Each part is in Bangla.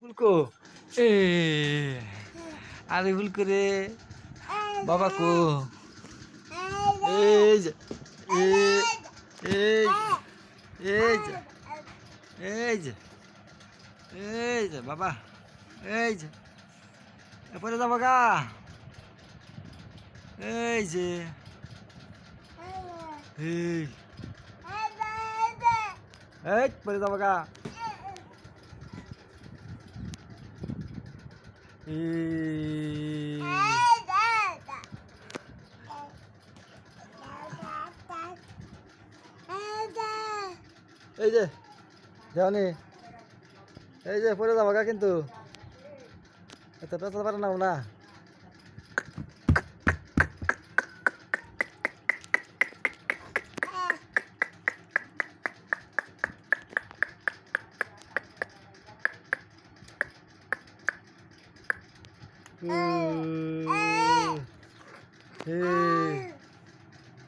ফুলকো এ আরে ফুলকো রে বাবা কো এই যে এই এই এই যে এই যে এই যে বাবা এই যে এরপরে যাবো গা এই যে এই এই পরে যাবো গা এই যে জানি এই যে পরে যাবো গা কিন্তু এত পেঁচাতে পারে না না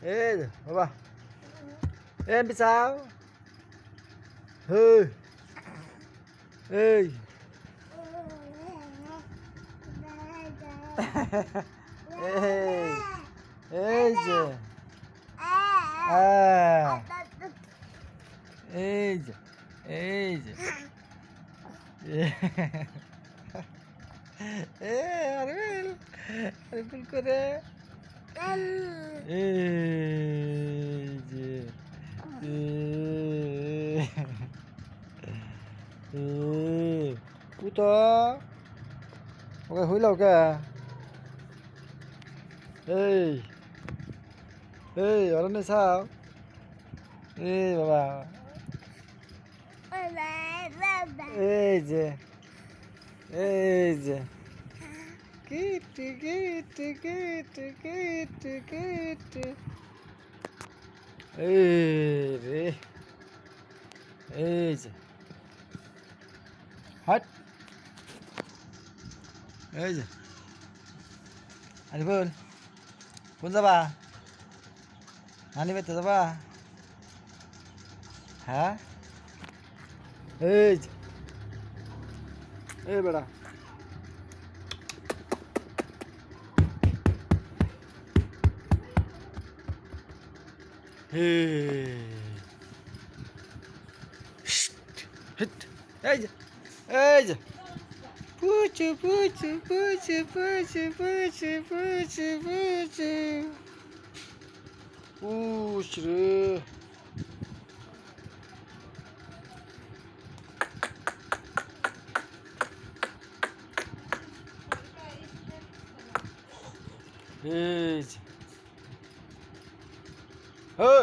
এই যে বাবা em biết sao hey hey hey এই যে এই যে এই যে আরে আরে ভুল করে এই যে কুতো ওকে হইল কে এই এই অরণ্য চাও এই বাবা এই যে এই যে Kitty Kitty Kitty Kitty Kitty এই রে এই যে হট এই যে আরে বল কোন যাবা নানি বাড়িতে যাবা হ্যাঁ এই যে এই বেড়া এই যে এই যে পুচু পুচু পুচু পুচু পুচু পুচু পুচু পুচ রে এই যে hey